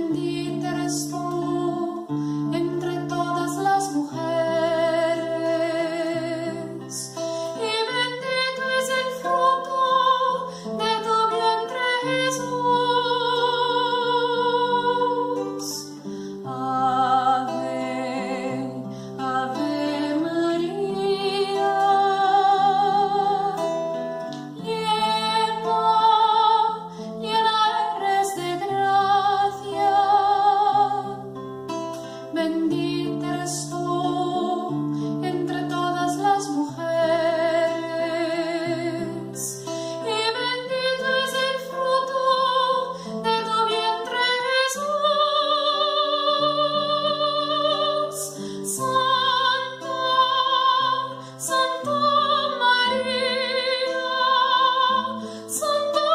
Bendita eres tú entre todas las mujeres, y bendito es el fruto de tu vientre, Jesús. Ave, Ave María, llena, llena eres de gracia. Bendita eres tú entre todas las mujeres, y bendito es el fruto de tu vientre, Jesús. Santa, Santa María, Santa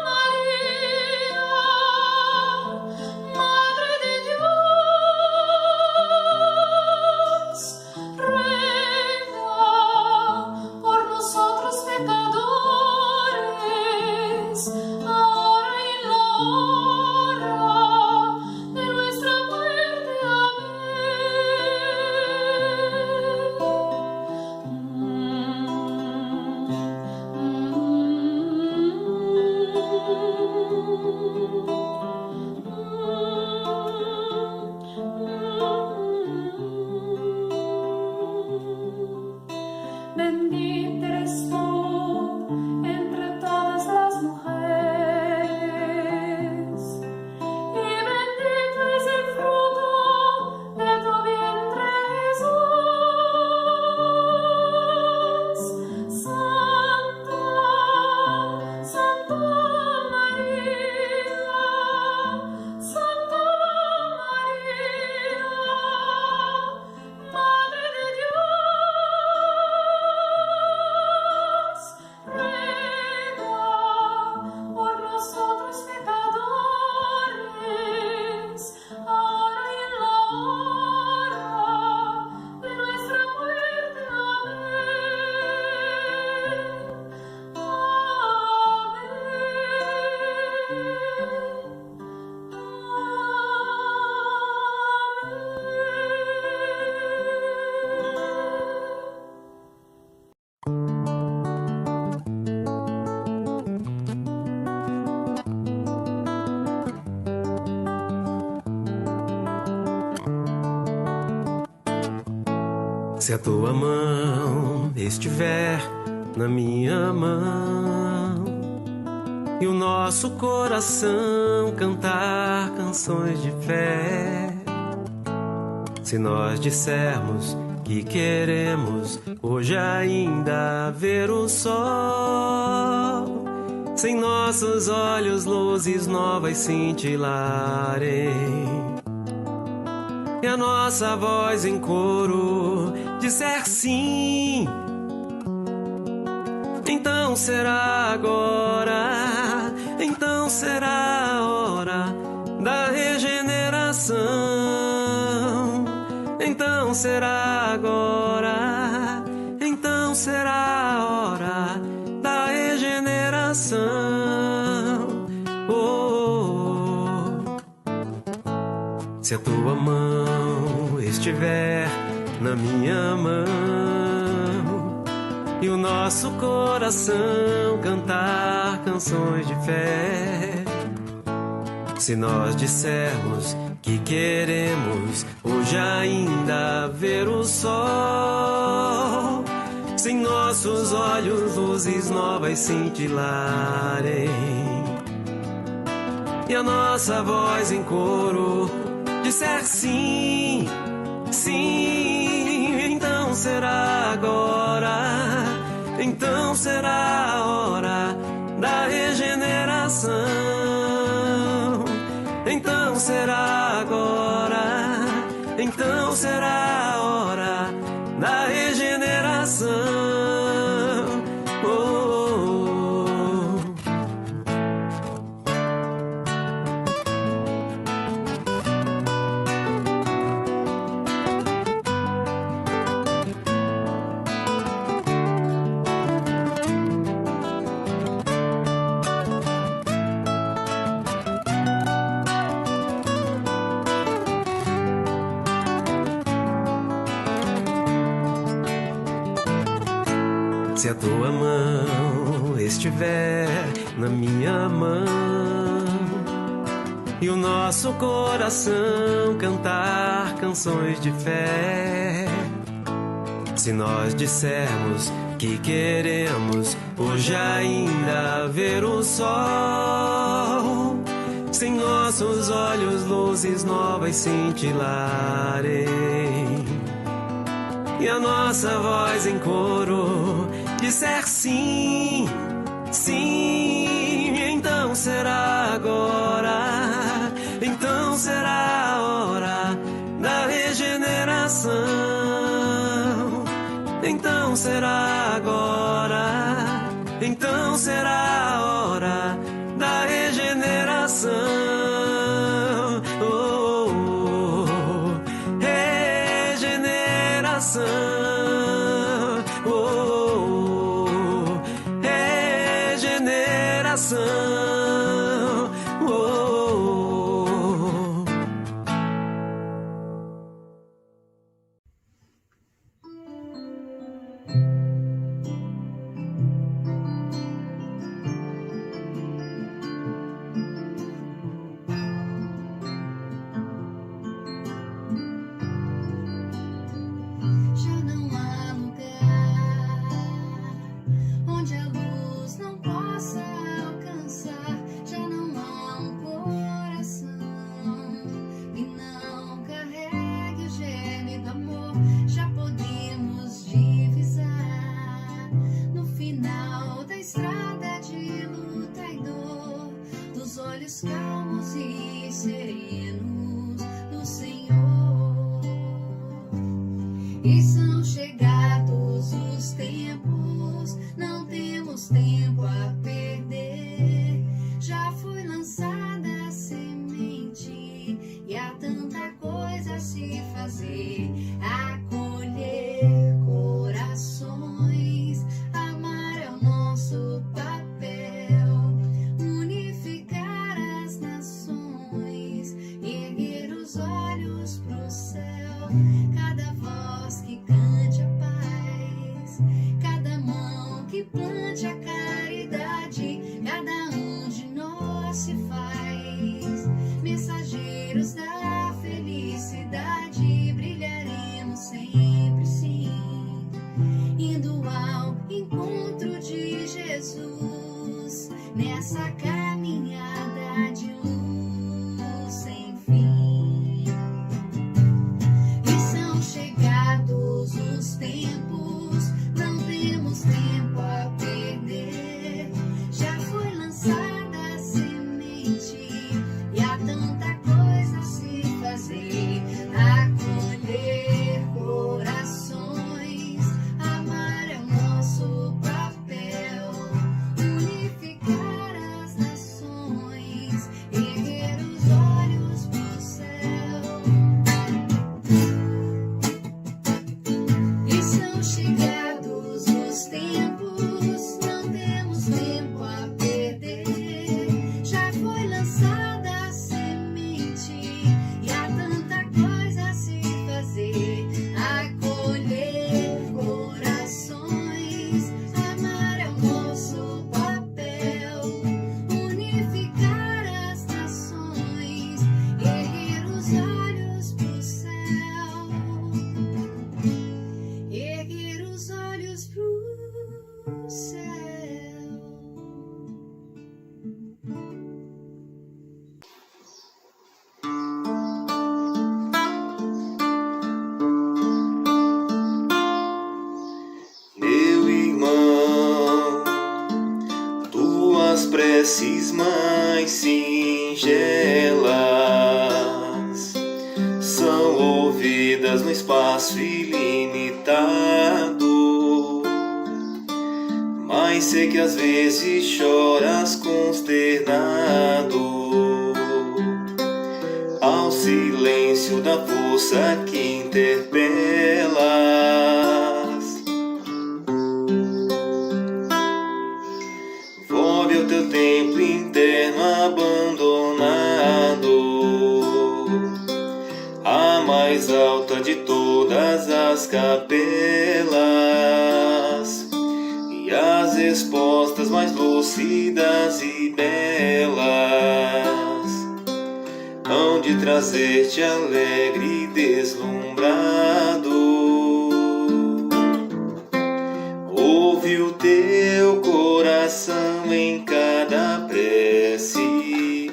María, Madre de Dios, ruega por nosotros pecadores, ahora y en la hora de nuestra muerte. Bendita eres tú entre todas las mujeres, y bendito es el fruto de tu vientre, Jesús. Santa, Santa María, Santa María, Madre de Dios, ruega por nosotros pecadores, ahora y en la hora de nuestra muerte. Se a tua mão estiver na minha mão e o nosso coração cantar canções de fé, se nós dissermos que queremos hoje ainda ver o sol, se em nossos olhos luzes novas cintilarem, e a nossa voz em coro disser sim, então será agora, então será a hora da regeneração, então será agora, então será a hora da regeneração. Se a tua mão estiver na minha mão e o nosso coração cantar canções de fé, se nós dissermos que queremos hoje ainda ver o sol, se em nossos olhos luzes novas cintilarem, e a nossa voz em coro disser sim, sim, então será agora, então será a hora da regeneração, então será agora, então será a hora da regeneração. Se a tua mão estiver na minha mão e o nosso coração cantar canções de fé, se nós dissermos que queremos hoje ainda ver o sol, se em nossos olhos luzes novas cintilarem e a nossa voz em coro disser sim, sim, então será agora, então será a hora da regeneração, então será agora, então será a hora da regeneração. Oh, oh, oh. Regeneração. Oh, oh, oh. Regeneração. Oh, oh, oh. Já não há lugar onde a luz não possa alcançar. Já não há um coração que não carregue o geme do amor. Já podemos divisar no final da estrada de luta e dor, dos olhos calmos e serenos do Senhor. E são chegados os tempos, não temos tempo a perder. Já foi lançada a semente e há tanta coisa a se fazer. Acolher corações, amar é o nosso papel. Unificar as nações, erguer os olhos pro céu. Cada voz que cante a paz, cada mão que plante a caridade, cada um de nós se faz mensageiros da felicidade. Brilharemos sempre, sim, indo ao encontro de Jesus, nessa caminhada de luz sem fim. E são chegados os tempos, não temos tempo a perder. Já foi lançada a semente e há tanta coisa a se fazer. Acolher corações, amar é o nosso papel. Unificar as nações, erguer os olhos pro céu. E são chegados os tempos, não temos tempo a perder. Já foi lançada a semente e há tanta coisa a se fazer. Acolher corações, amar é o nosso papel. Unificar as nações, erguer os olhos pro céu. Erguer os olhos pro céu. Meu irmão, tuas preces mais singelas são ouvidas no espaço ilimitado, mas sei que às vezes choras consternado ao silêncio da força que interpelas. Volve ao teu templo interno abandonado, a mais alta de todas as capelas, respostas mais lúcidas e belas hão de trazer-te alegre e deslumbrado. Ouve o teu coração em cada prece.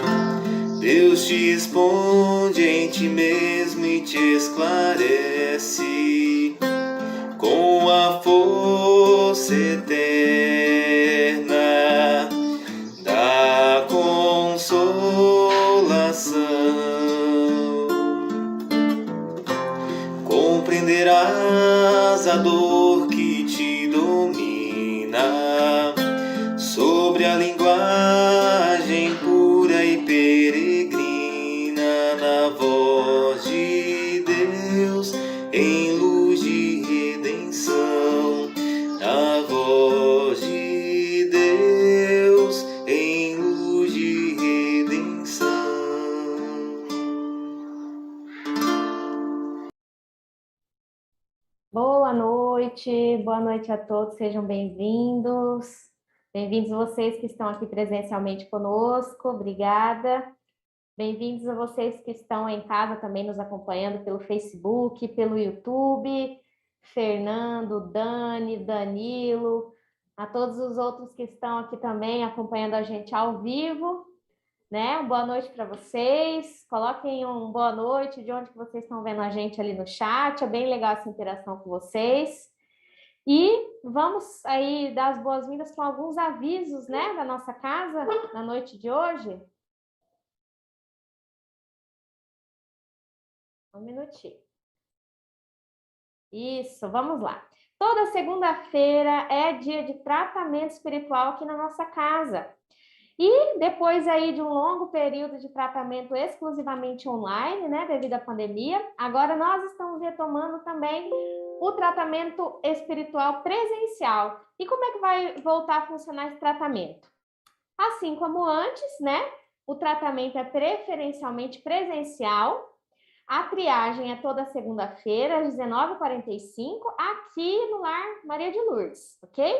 Deus te responde em ti mesmo e te esclarece com a força eterna da consolação. Compreenderás a dor que te domina sobre a linguagem pura e peregrina na voz de Deus em luz de redenção, na voz de Deus em luz de redenção. Boa noite a todos, sejam bem-vindos. Bem-vindos vocês que estão aqui presencialmente conosco, obrigada. Bem-vindos a vocês que estão em casa também nos acompanhando pelo Facebook, pelo YouTube, Fernando, Dani, Danilo, a todos os outros que estão aqui também acompanhando a gente ao vivo, né? Boa noite para vocês, coloquem um boa noite de onde que vocês estão vendo a gente ali no chat, é bem legal essa interação com vocês. E vamos aí dar as boas-vindas com alguns avisos, né, da nossa casa na noite de hoje. Um minutinho. Isso, vamos lá. Toda segunda-feira é dia de tratamento espiritual aqui na nossa casa. E depois aí de um longo período de tratamento exclusivamente online, né, devido à pandemia, agora nós estamos retomando também o tratamento espiritual presencial. E como é que vai voltar a funcionar esse tratamento? Assim como antes, né, o tratamento é preferencialmente presencial. A triagem é toda segunda-feira, às 19h45, aqui no Lar Maria de Lourdes, ok?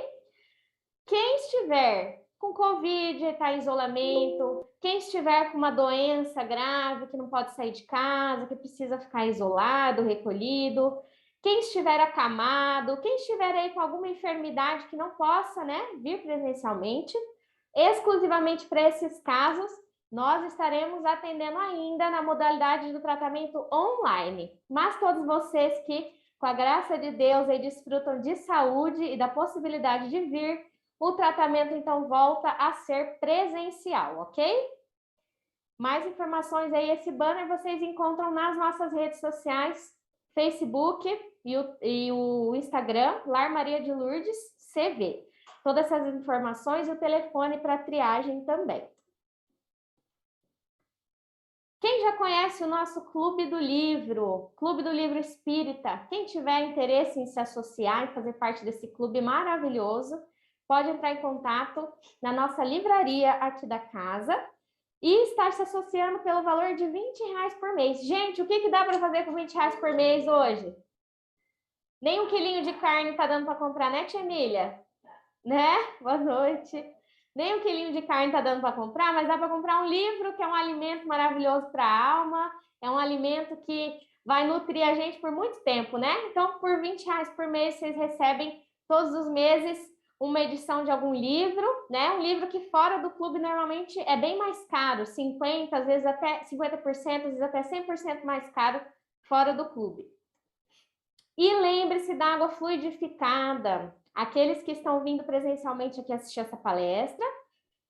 Quem estiver com Covid, está em isolamento, quem estiver com uma doença grave, que não pode sair de casa, que precisa ficar isolado, recolhido, quem estiver acamado, quem estiver aí com alguma enfermidade que não possa, né, vir presencialmente, exclusivamente para esses casos, nós estaremos atendendo ainda na modalidade do tratamento online. Mas todos vocês que, com a graça de Deus, aí, desfrutam de saúde e da possibilidade de vir, o tratamento, então, volta a ser presencial, ok? Mais informações aí, esse banner vocês encontram nas nossas redes sociais, Facebook e o Instagram, Lar Maria de Lourdes CV. Todas essas informações e o telefone para triagem também. Quem já conhece o nosso Clube do Livro Espírita, quem tiver interesse em se associar e fazer parte desse clube maravilhoso, pode entrar em contato na nossa livraria aqui da casa e estar se associando pelo valor de R$20 por mês. Gente, o que dá para fazer com R$20 por mês hoje? Nem um quilinho de carne está dando para comprar, né, tia Emília? Né? Boa noite. Nem um quilinho de carne está dando para comprar, mas dá para comprar um livro, que é um alimento maravilhoso para a alma, é um alimento que vai nutrir a gente por muito tempo, né? Então, por R$20 por mês, vocês recebem todos os meses uma edição de algum livro, né? Um livro que fora do clube normalmente é bem mais caro, 50%, às vezes até 50%, às vezes até 100% mais caro fora do clube. E lembre-se da água fluidificada. Aqueles que estão vindo presencialmente aqui assistir essa palestra,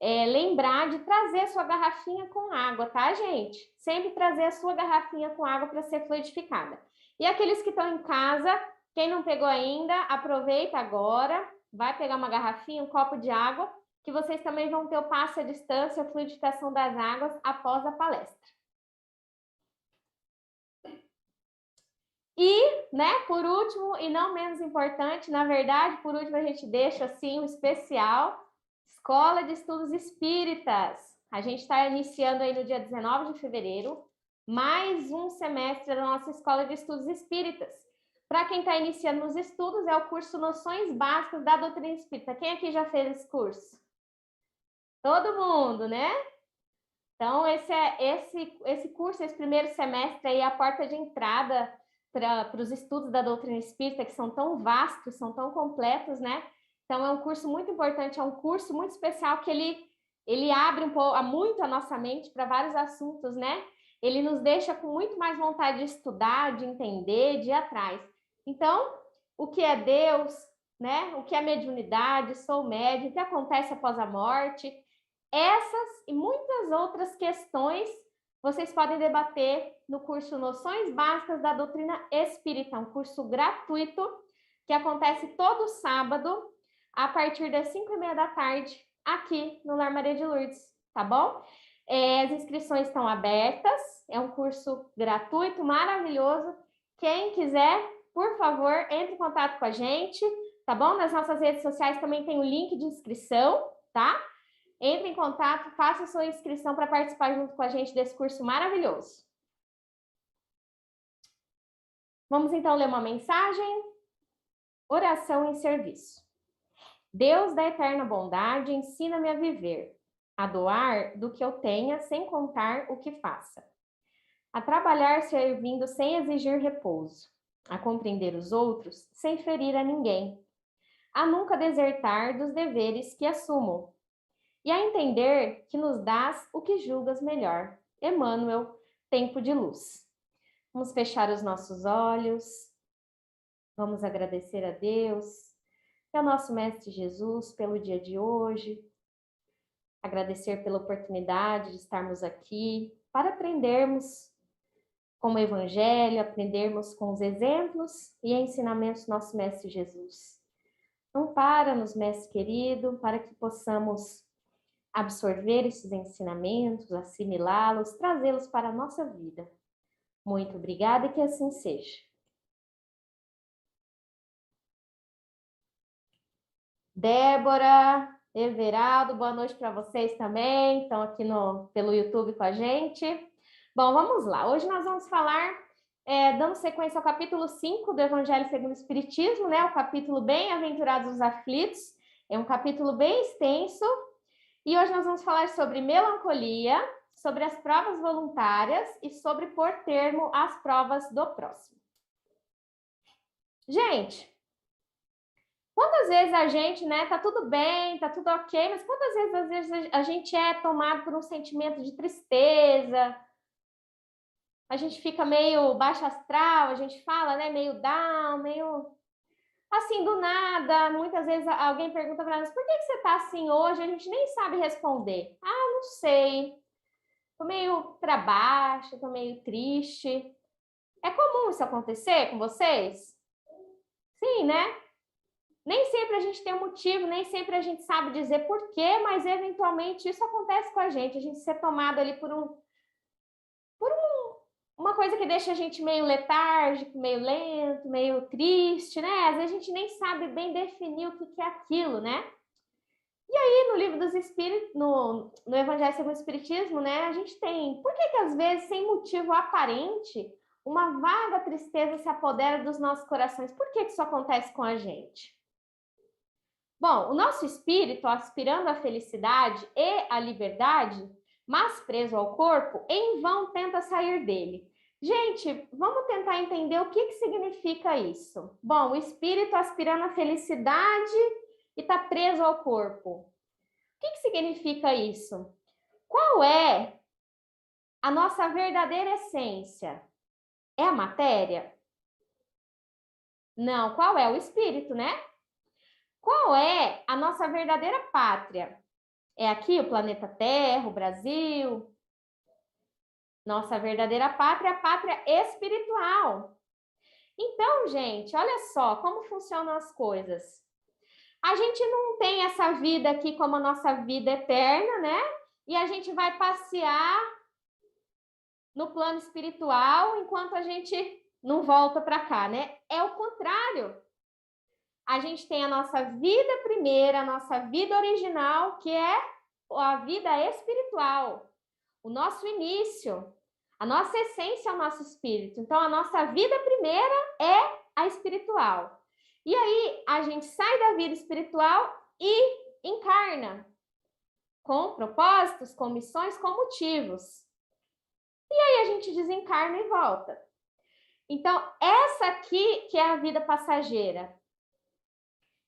lembrar de trazer a sua garrafinha com água, tá, gente? Sempre trazer a sua garrafinha com água para ser fluidificada. E aqueles que estão em casa, quem não pegou ainda, aproveita agora, vai pegar uma garrafinha, um copo de água, que vocês também vão ter o passe à distância, a fluidificação das águas após a palestra. E, né, por último, e não menos importante, na verdade, por último a gente deixa assim um especial, Escola de Estudos Espíritas. A gente está iniciando aí no dia 19 de fevereiro, mais um semestre da nossa Escola de Estudos Espíritas. Para quem está iniciando nos estudos, é o curso Noções Básicas da Doutrina Espírita. Quem aqui já fez esse curso? Todo mundo, né? Então, esse curso, esse primeiro semestre aí, é a porta de entrada para os estudos da doutrina espírita, que são tão vastos, são tão completos, né? Então, é um curso muito importante, é um curso muito especial que ele abre muito a nossa mente para vários assuntos, né? Ele nos deixa com muito mais vontade de estudar, de entender, de ir atrás. Então, o que é Deus, né? O que é mediunidade, sou médium, o que acontece após a morte, essas e muitas outras questões vocês podem debater no curso Noções Básicas da Doutrina Espírita, um curso gratuito que acontece todo sábado a partir das 5h30 da tarde aqui no Lar Maria de Lourdes, tá bom? As inscrições estão abertas, é um curso gratuito, maravilhoso. Quem quiser, por favor, entre em contato com a gente, tá bom? Nas nossas redes sociais também tem o link de inscrição, tá? Entre em contato, faça sua inscrição para participar junto com a gente desse curso maravilhoso. Vamos então ler uma mensagem? Oração em serviço. Deus da eterna bondade, ensina-me a viver, a doar do que eu tenha sem contar o que faça, a trabalhar servindo sem exigir repouso, a compreender os outros sem ferir a ninguém, a nunca desertar dos deveres que assumo, e a entender que nos dás o que julgas melhor. Emmanuel, tempo de luz. Vamos fechar os nossos olhos, vamos agradecer a Deus e ao nosso Mestre Jesus pelo dia de hoje, agradecer pela oportunidade de estarmos aqui para aprendermos com o Evangelho, aprendermos com os exemplos e ensinamentos do nosso Mestre Jesus. Ampara-nos, Mestre querido, para que possamos absorver esses ensinamentos, assimilá-los, trazê-los para a nossa vida. Muito obrigada e que assim seja. Débora, Everaldo, boa noite para vocês também, estão aqui pelo YouTube com a gente. Bom, vamos lá. Hoje nós vamos falar, dando sequência ao capítulo 5 do Evangelho segundo o Espiritismo, né? O capítulo Bem-aventurados os aflitos. É um capítulo bem extenso. E hoje nós vamos falar sobre melancolia, sobre as provas voluntárias e sobre pôr termo às provas do próximo. Gente, quantas vezes a gente, né, tá tudo bem, tá tudo ok, mas quantas vezes, às vezes, a gente é tomado por um sentimento de tristeza, a gente fica meio baixo astral, a gente fala, né, meio down, meio... Assim, do nada, muitas vezes alguém pergunta para nós, por que você tá assim hoje? A gente nem sabe responder. Ah, não sei, tô meio para baixo, tô meio triste. É comum isso acontecer com vocês? Sim, né? Nem sempre a gente tem um motivo, nem sempre a gente sabe dizer por quê, mas eventualmente isso acontece com a gente ser tomado ali por uma coisa que deixa a gente meio letárgico, meio lento, meio triste, né? Às vezes a gente nem sabe bem definir o que é aquilo, né? E aí, no Livro dos Espíritos, no Evangelho segundo o Espiritismo, né, a gente tem, por que às vezes, sem motivo aparente, uma vaga tristeza se apodera dos nossos corações? Por que isso acontece com a gente? Bom, o nosso espírito, aspirando à felicidade e à liberdade, mas preso ao corpo, em vão tenta sair dele. Gente, vamos tentar entender o que significa isso. Bom, o espírito aspirando à felicidade e está preso ao corpo. O que significa isso? Qual é a nossa verdadeira essência? É a matéria? Não, qual é? O espírito, né? Qual é a nossa verdadeira pátria? É aqui o planeta Terra, o Brasil? Nossa verdadeira pátria é a pátria espiritual. Então, gente, olha só como funcionam as coisas. A gente não tem essa vida aqui como a nossa vida eterna, né? E a gente vai passear no plano espiritual enquanto a gente não volta para cá, né? É o contrário. A gente tem a nossa vida primeira, a nossa vida original, que é a vida espiritual, o nosso início, a nossa essência é o nosso espírito. Então, a nossa vida primeira é a espiritual. E aí a gente sai da vida espiritual e encarna com propósitos, com missões, com motivos. E aí a gente desencarna e volta. Então, essa aqui que é a vida passageira.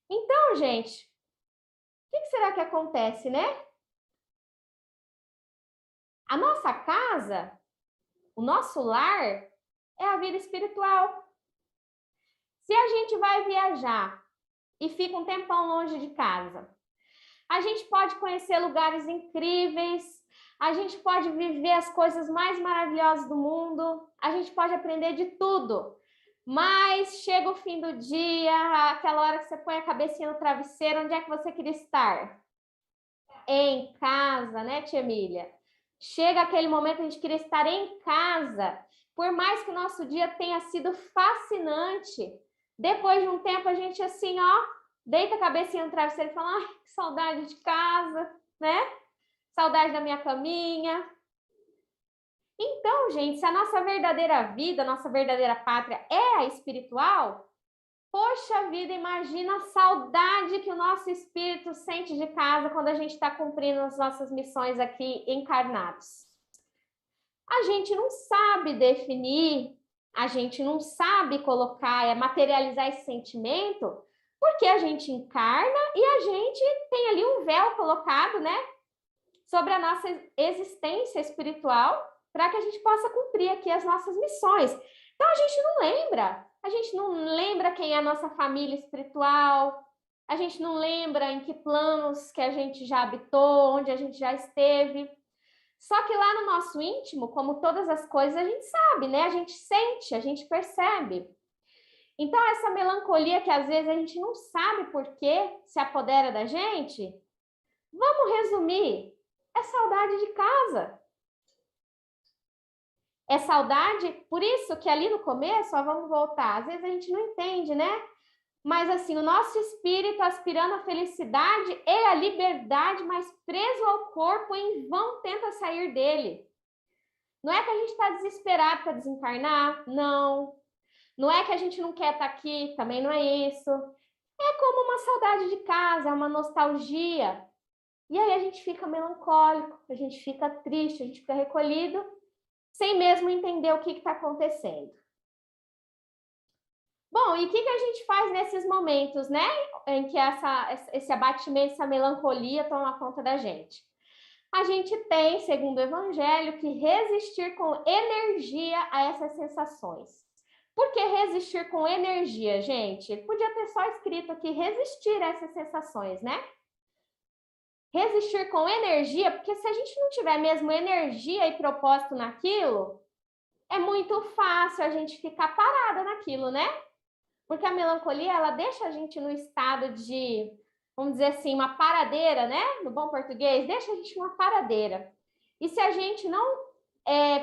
Então, gente, o que será que acontece, né? A nossa casa, o nosso lar, é a vida espiritual. Se a gente vai viajar e fica um tempão longe de casa, a gente pode conhecer lugares incríveis, a gente pode viver as coisas mais maravilhosas do mundo, a gente pode aprender de tudo. Mas chega o fim do dia, aquela hora que você põe a cabecinha no travesseiro, onde é que você queria estar? Em casa, né, tia Emília? Chega aquele momento, a gente queria estar em casa. Por mais que o nosso dia tenha sido fascinante, depois de um tempo a gente assim, ó, deita a cabecinha no travesseiro e fala, ai, que saudade de casa, né? Saudade da minha caminha. Então, gente, se a nossa verdadeira vida, a nossa verdadeira pátria é a espiritual, poxa vida, imagina a saudade que o nosso espírito sente de casa quando a gente está cumprindo as nossas missões aqui encarnados. A gente não sabe definir, a gente não sabe colocar, materializar esse sentimento, porque a gente encarna e a gente tem ali um véu colocado, né, sobre a nossa existência espiritual, para que a gente possa cumprir aqui as nossas missões. Então, a gente não lembra quem é a nossa família espiritual, a gente não lembra em que planos que a gente já habitou, onde a gente já esteve. Só que lá no nosso íntimo, como todas as coisas, a gente sabe, né? A gente sente, a gente percebe. Então, essa melancolia que às vezes a gente não sabe por que se apodera da gente, vamos resumir, é saudade de casa. É saudade, por isso que ali no começo, ó, vamos voltar, às vezes a gente não entende, né? Mas assim, o nosso espírito aspirando a felicidade e a liberdade, mas preso ao corpo, em vão tenta sair dele. Não é que a gente está desesperado para desencarnar, não. Não é que a gente não quer estar aqui, também não é isso. É como uma saudade de casa, é uma nostalgia. E aí a gente fica melancólico, a gente fica triste, a gente fica recolhido, sem mesmo entender o que está acontecendo. Bom, e o que a gente faz nesses momentos, né? Em que esse abatimento, essa melancolia toma conta da gente? A gente tem, segundo o Evangelho, que resistir com energia a essas sensações. Por que resistir com energia, gente? Ele podia ter só escrito aqui, resistir a essas sensações, né? Resistir com energia, porque se a gente não tiver mesmo energia e propósito naquilo, é muito fácil a gente ficar parada naquilo, né? Porque a melancolia, ela deixa a gente no estado de, vamos dizer assim, uma paradeira, né? No bom português, deixa a gente numa paradeira. E se a gente não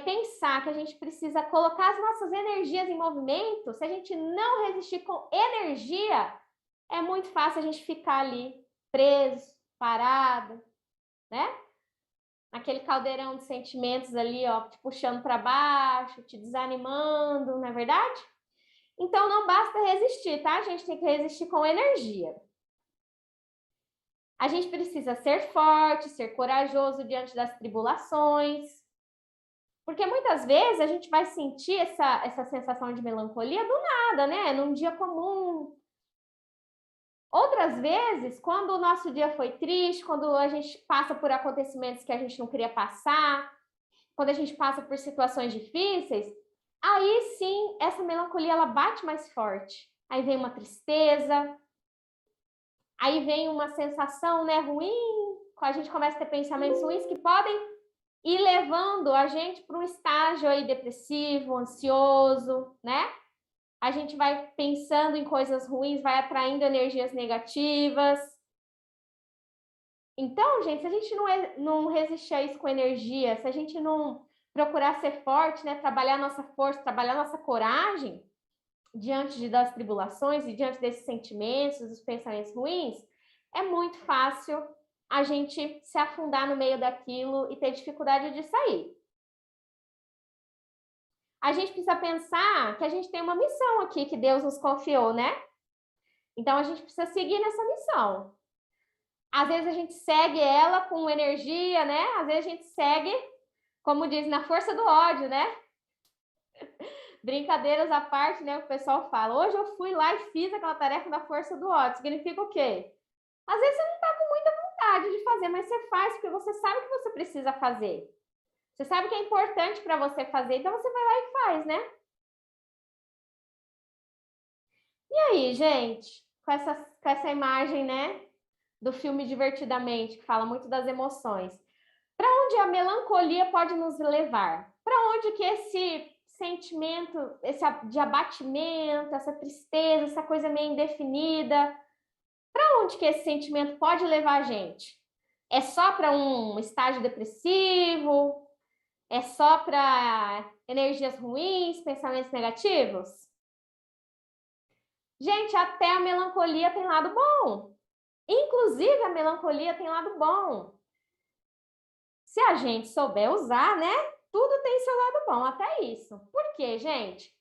pensar que a gente precisa colocar as nossas energias em movimento, se a gente não resistir com energia, é muito fácil a gente ficar ali preso, parado, né? Aquele caldeirão de sentimentos ali, ó, te puxando para baixo, te desanimando, não é verdade? Então, não basta resistir, tá? A gente tem que resistir com energia. A gente precisa ser forte, ser corajoso diante das tribulações. Porque muitas vezes a gente vai sentir essa sensação de melancolia do nada, né? Num dia comum. Outras vezes, quando o nosso dia foi triste, quando a gente passa por acontecimentos que a gente não queria passar, quando a gente passa por situações difíceis, aí sim, essa melancolia ela bate mais forte. Aí vem uma tristeza, aí vem uma sensação, né, ruim, a gente começa a ter pensamentos ruins que podem ir levando a gente para um estágio aí depressivo, ansioso, né? A gente vai pensando em coisas ruins, vai atraindo energias negativas. Então, gente, se a gente não resistir a isso com energia, se a gente não procurar ser forte, né, trabalhar nossa força, trabalhar nossa coragem diante das tribulações e diante desses sentimentos, dos pensamentos ruins, é muito fácil a gente se afundar no meio daquilo e ter dificuldade de sair. a gente precisa pensar que a gente tem uma missão aqui que Deus nos confiou, né? Então, a gente precisa seguir nessa missão. Às vezes, a gente segue ela com energia, né? Às vezes, a gente segue, como diz, na força do ódio, né? Brincadeiras à parte, né? O pessoal fala, hoje eu fui lá e fiz aquela tarefa na força do ódio. Significa o quê? Às vezes, você não está com muita vontade de fazer, mas você faz porque você sabe que você precisa fazer. Você sabe que é importante para você fazer, então você vai lá e faz, né? E aí, gente, com essa imagem, né, do filme Divertidamente, que fala muito das emoções, para onde a melancolia pode nos levar? Para onde que esse sentimento, de abatimento, essa tristeza, essa coisa meio indefinida, para onde que esse sentimento pode levar a gente? É só para um estágio depressivo? É só para energias ruins, pensamentos negativos? Gente, até a melancolia tem lado bom. Inclusive, a melancolia tem lado bom. Se a gente souber usar, né? Tudo tem seu lado bom, até isso. Por quê, gente?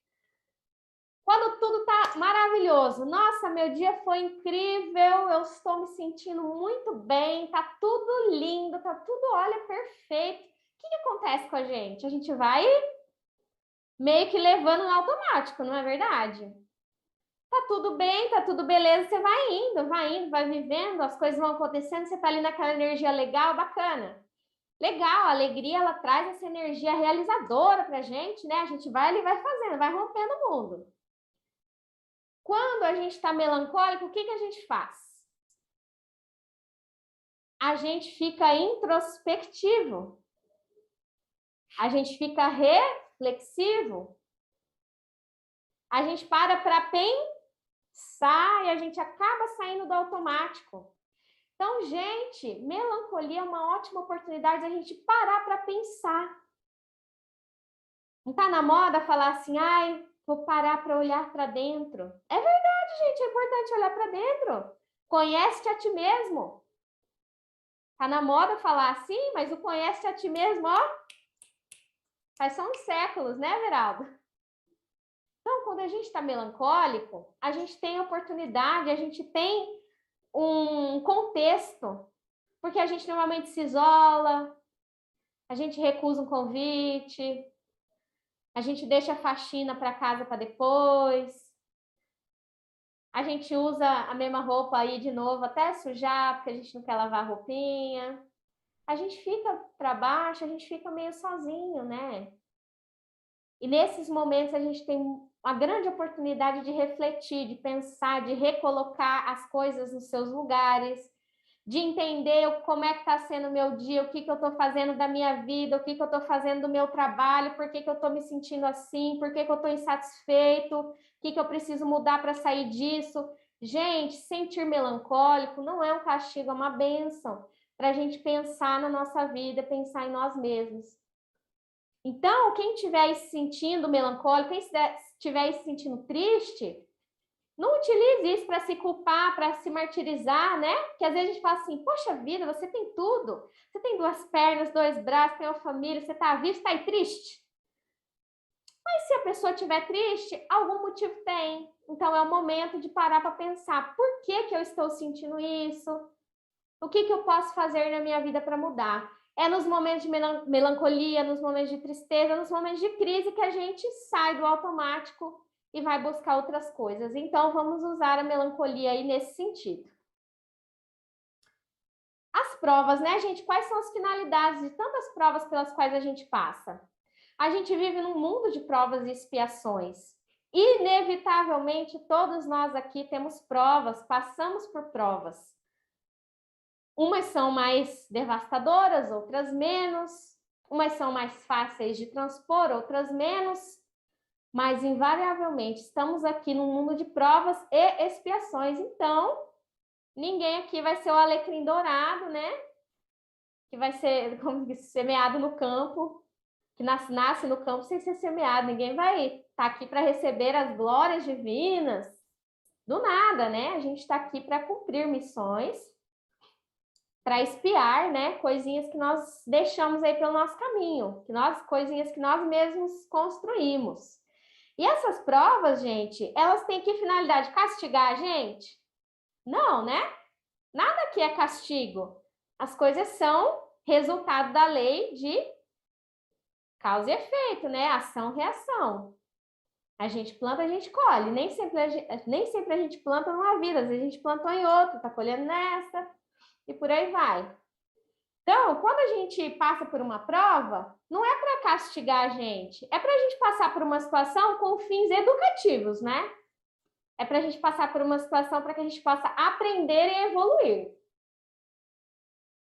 Quando tudo tá maravilhoso, nossa, meu dia foi incrível, eu estou me sentindo muito bem, tá tudo lindo, tá tudo, olha, perfeito. O que acontece com a gente? A gente vai meio que levando no automático, não é verdade? Tá tudo bem, tá tudo beleza, você vai indo, vai vivendo, as coisas vão acontecendo, você tá ali naquela energia legal, bacana. Legal, a alegria, ela traz essa energia realizadora pra gente, né? A gente vai ali, vai fazendo, vai rompendo o mundo. Quando a gente está melancólico, o que a gente faz? A gente fica introspectivo. A gente fica reflexivo. A gente para pensar e a gente acaba saindo do automático. Então, gente, melancolia é uma ótima oportunidade de a gente parar para pensar. Não está na moda falar assim, ai, vou parar para olhar para dentro. É verdade, gente, é importante olhar para dentro. Conhece-te a ti mesmo. Tá na moda falar assim, mas o conhece-te a ti mesmo, ó, faz só uns séculos, né, Veraldo? Então, quando a gente está melancólico, a gente tem oportunidade, a gente tem um contexto, porque a gente normalmente se isola, a gente recusa um convite, a gente deixa a faxina para casa para depois, a gente usa a mesma roupa aí de novo até sujar, porque a gente não quer lavar a roupinha. A gente fica para baixo, a gente fica meio sozinho, né? E nesses momentos a gente tem uma grande oportunidade de refletir, de pensar, de recolocar as coisas nos seus lugares, de entender como é que está sendo o meu dia, o que eu estou fazendo da minha vida, o que eu estou fazendo do meu trabalho, por que eu estou me sentindo assim, por que eu estou insatisfeito, o que eu preciso mudar para sair disso. Gente, sentir melancólico não é um castigo, é uma bênção para a gente pensar na nossa vida, pensar em nós mesmos. Então, quem estiver se sentindo melancólico, quem estiver se sentindo triste, não utilize isso para se culpar, para se martirizar, né? Porque às vezes a gente fala assim, poxa vida, você tem tudo. Você tem 2 pernas, 2 braços, tem uma família, você está vivo, está aí triste. Mas se a pessoa estiver triste, algum motivo tem. Então é o momento de parar para pensar, por que eu estou sentindo isso? O que eu posso fazer na minha vida para mudar? É nos momentos de melancolia, nos momentos de tristeza, nos momentos de crise que a gente sai do automático e vai buscar outras coisas. Então, vamos usar a melancolia aí nesse sentido. As provas, né, gente? Quais são as finalidades de tantas provas pelas quais a gente passa? A gente vive num mundo de provas e expiações. Inevitavelmente, todos nós aqui temos provas, passamos por provas. Umas são mais devastadoras, outras menos. Umas são mais fáceis de transpor, outras menos. Mas, invariavelmente, estamos aqui num mundo de provas e expiações. Então, ninguém aqui vai ser o alecrim dourado, né? Que vai ser como semeado no campo, que nasce no campo sem ser semeado. Ninguém vai estar aqui para receber as glórias divinas do nada, né? A gente está aqui para cumprir missões. para espiar, né, coisinhas que nós deixamos aí pelo nosso caminho, coisinhas que nós mesmos construímos. E essas provas, gente, elas têm que finalidade castigar a gente? Não, né? Nada aqui é castigo. As coisas são resultado da lei de causa e efeito, né? Ação e reação. A gente planta, a gente colhe. Nem sempre a gente planta numa vida, às vezes a gente plantou em outra, tá colhendo nessa, e por aí vai. Então, quando a gente passa por uma prova, não é para castigar a gente, é para a gente passar por uma situação com fins educativos, né? É para a gente passar por uma situação para que a gente possa aprender e evoluir.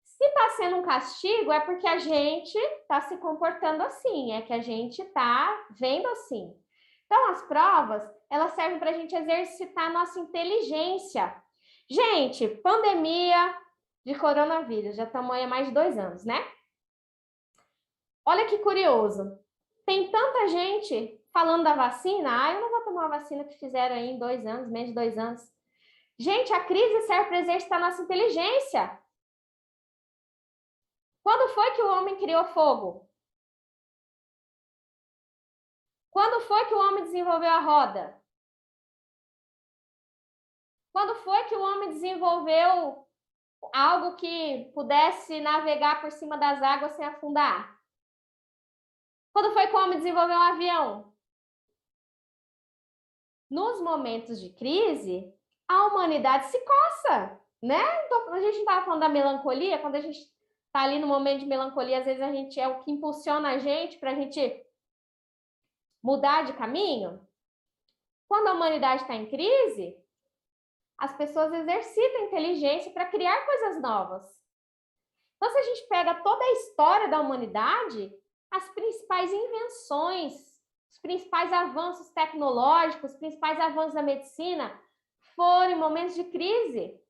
Se está sendo um castigo, é porque a gente está se comportando assim, é que a gente está vendo assim. Então, as provas, elas servem para a gente exercitar a nossa inteligência. Gente, pandemia de coronavírus, já estamos aí há mais de 2 anos, né? Olha que curioso. Tem tanta gente falando da vacina. Eu não vou tomar a vacina que fizeram aí em 2 anos, menos de 2 anos. Gente, a crise serve para exercitar nossa inteligência. Quando foi que o homem criou fogo? Quando foi que o homem desenvolveu a roda? Quando foi que o homem desenvolveu algo que pudesse navegar por cima das águas sem afundar? Quando foi que o homem desenvolveu um avião? Nos momentos de crise, a humanidade se coça, né? Então, a gente não estava falando da melancolia, quando a gente está ali no momento de melancolia, às vezes a gente é o que impulsiona a gente para a gente mudar de caminho. Quando a humanidade está em crise, as pessoas exercitam a inteligência para criar coisas novas. Então, se a gente pega toda a história da humanidade, as principais invenções, os principais avanços tecnológicos, os principais avanços da medicina foram em momentos de crise.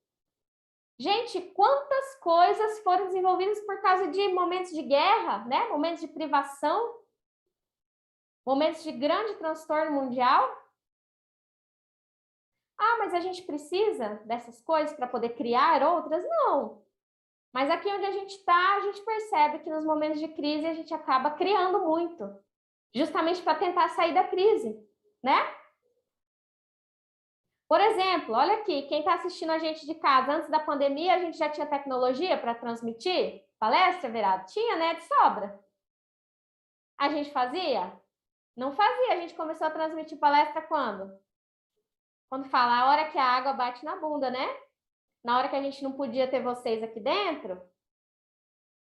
Gente, quantas coisas foram desenvolvidas por causa de momentos de guerra, né? Momentos de privação, momentos de grande transtorno mundial. Ah, mas a gente precisa dessas coisas para poder criar outras? Não. Mas aqui onde a gente está, a gente percebe que nos momentos de crise a gente acaba criando muito, justamente para tentar sair da crise, né? Por exemplo, olha aqui, quem está assistindo a gente de casa, antes da pandemia, a gente já tinha tecnologia para transmitir palestra, Verado? Tinha, né? De sobra. A gente fazia? Não fazia. A gente começou a transmitir palestra quando? Quando fala a hora que a água bate na bunda, né? Na hora que a gente não podia ter vocês aqui dentro,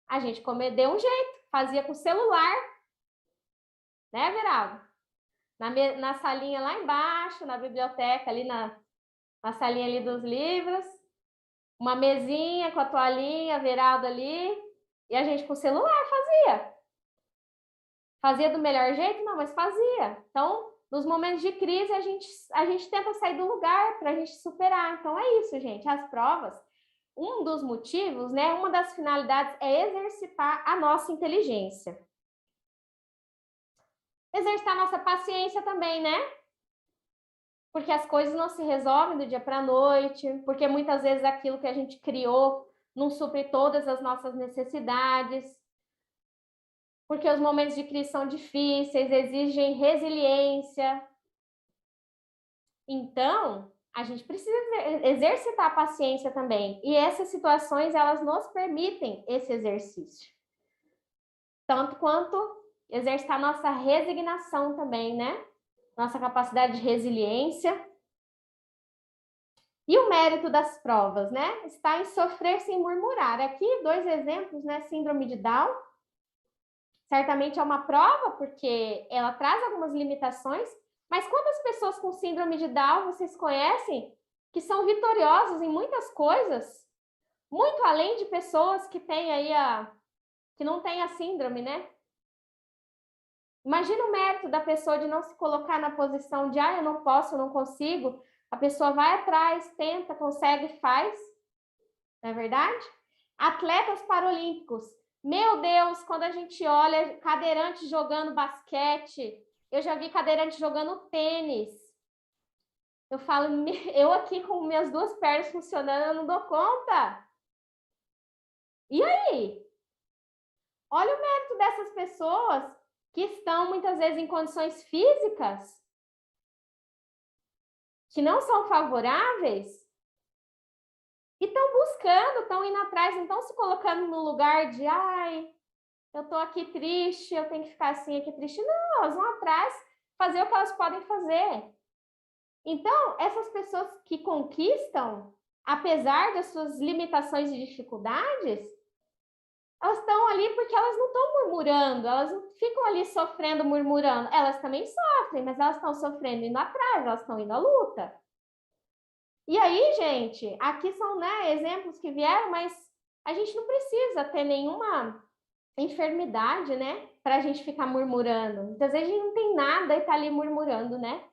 a gente deu um jeito, fazia com o celular, né, Veraldo? Na salinha lá embaixo, na biblioteca, ali na salinha ali dos livros, uma mesinha com a toalhinha, Veraldo ali, e a gente com o celular fazia. Fazia do melhor jeito? Não, mas fazia. Então, nos momentos de crise, a gente tenta sair do lugar para a gente superar. Então, é isso, gente. As provas, um dos motivos, né, uma das finalidades é exercitar a nossa inteligência. Exercitar a nossa paciência também, né? Porque as coisas não se resolvem do dia para a noite, porque muitas vezes aquilo que a gente criou não supre todas as nossas necessidades, porque os momentos de crise são difíceis, exigem resiliência. Então, a gente precisa exercitar a paciência também. E essas situações, elas nos permitem esse exercício. Tanto quanto exercitar nossa resignação também, né? Nossa capacidade de resiliência. E o mérito das provas, né? Está em sofrer sem murmurar. Aqui, 2 exemplos, né? Síndrome de Down. Certamente é uma prova, porque ela traz algumas limitações, mas quantas pessoas com síndrome de Down vocês conhecem que são vitoriosas em muitas coisas, muito além de pessoas que têm aí que não têm a síndrome, né? Imagina o mérito da pessoa de não se colocar na posição de eu não posso, eu não consigo. A pessoa vai atrás, tenta, consegue, faz. Não é verdade? Atletas paralímpicos. Meu Deus, quando a gente olha cadeirante jogando basquete, eu já vi cadeirante jogando tênis. Eu falo, eu aqui com minhas 2 pernas funcionando, eu não dou conta. E aí? Olha o mérito dessas pessoas que estão muitas vezes em condições físicas que não são favoráveis e estão buscando, estão indo atrás, não estão se colocando no lugar de, ai, eu estou aqui triste, eu tenho que ficar assim aqui triste. Não, elas vão atrás fazer o que elas podem fazer. Então, essas pessoas que conquistam, apesar das suas limitações e dificuldades, elas estão ali porque elas não estão murmurando, elas não ficam ali sofrendo, murmurando. Elas também sofrem, mas elas estão sofrendo indo atrás, elas estão indo à luta. E aí, gente, aqui são, né, exemplos que vieram, mas a gente não precisa ter nenhuma enfermidade, né, para a gente ficar murmurando. Muitas vezes a gente não tem nada e está ali murmurando, né?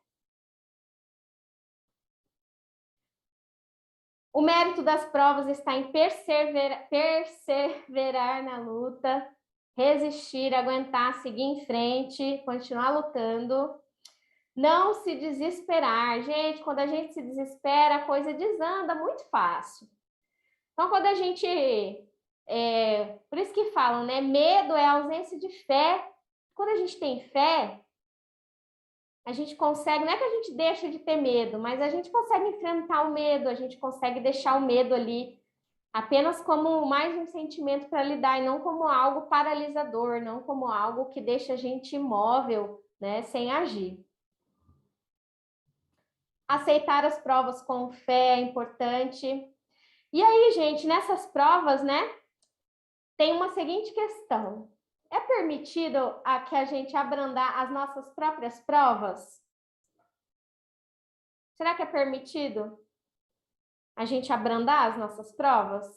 O mérito das provas está em perseverar na luta, resistir, aguentar, seguir em frente, continuar lutando. Não se desesperar. Gente, quando a gente se desespera, a coisa desanda muito fácil. Então, quando a gente... por isso que falam, né? Medo é ausência de fé. Quando a gente tem fé, a gente consegue... Não é que a gente deixa de ter medo, mas a gente consegue enfrentar o medo, a gente consegue deixar o medo ali apenas como mais um sentimento para lidar, e não como algo paralisador, não como algo que deixa a gente imóvel, né? Sem agir. Aceitar as provas com fé é importante. E aí, gente, nessas provas, né, tem uma seguinte questão. É permitido que a gente abrandar as nossas próprias provas? Será que é permitido a gente abrandar as nossas provas?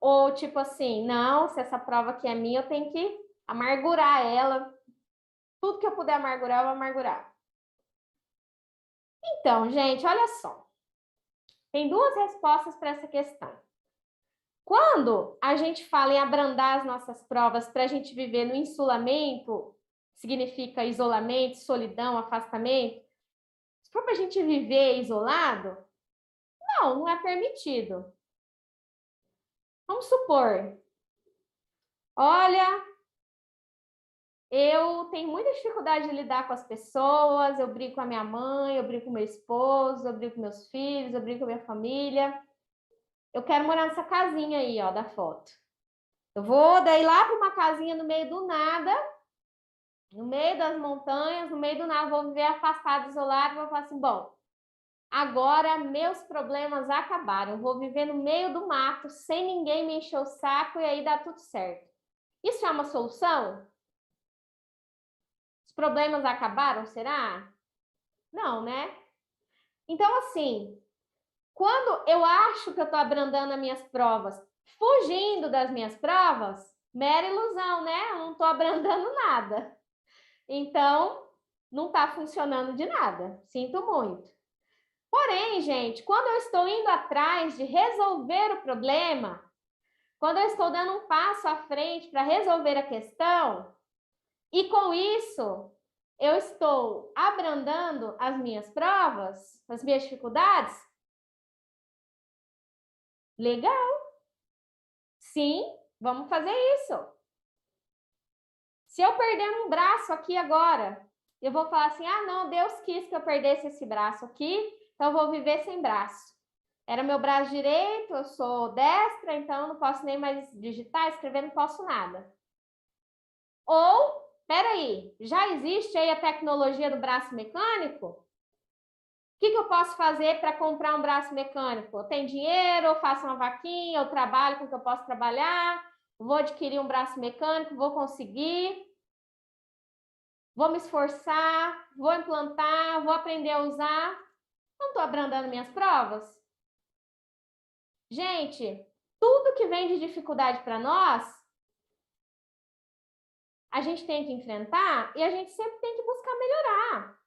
Ou tipo assim, não, se essa prova aqui é minha, eu tenho que amargurar ela. Tudo que eu puder amargurar, eu vou amargurar. Então, gente, olha só. Tem duas respostas para essa questão. Quando a gente fala em abrandar as nossas provas para a gente viver no insulamento, significa isolamento, solidão, afastamento. Se for para a gente viver isolado, não é permitido. Vamos supor, olha, eu tenho muita dificuldade de lidar com as pessoas, eu brigo com a minha mãe, eu brigo com meu esposo, eu brigo com meus filhos, eu brigo com a minha família. Eu quero morar nessa casinha aí, ó, da foto. Eu vou daí lá para uma casinha no meio do nada, no meio das montanhas, no meio do nada, vou viver afastado, isolado, vou falar assim, bom, agora meus problemas acabaram, eu vou viver no meio do mato, sem ninguém me encher o saco e aí dá tudo certo. Isso é uma solução? Os problemas acabaram, será? Não, né? Então, assim, quando eu acho que eu estou abrandando as minhas provas, fugindo das minhas provas, mera ilusão, né? Eu não estou abrandando nada. Então, não está funcionando de nada. Sinto muito. Porém, gente, quando eu estou indo atrás de resolver o problema, quando eu estou dando um passo à frente para resolver a questão, e com isso eu estou abrandando as minhas provas, as minhas dificuldades, legal. Sim, vamos fazer isso. Se eu perder um braço aqui agora, eu vou falar assim, ah, não, Deus quis que eu perdesse esse braço aqui, então eu vou viver sem braço. Era meu braço direito, eu sou destra, então eu não posso nem mais digitar, escrever, não posso nada. Ou, peraí, já existe aí a tecnologia do braço mecânico? O que eu posso fazer para comprar um braço mecânico? Eu tenho dinheiro, eu faço uma vaquinha, eu trabalho com o que eu posso trabalhar, vou adquirir um braço mecânico, vou conseguir, vou me esforçar, vou implantar, vou aprender a usar. Não estou abrandando minhas provas? Gente, tudo que vem de dificuldade para nós, a gente tem que enfrentar e a gente sempre tem que buscar melhorar.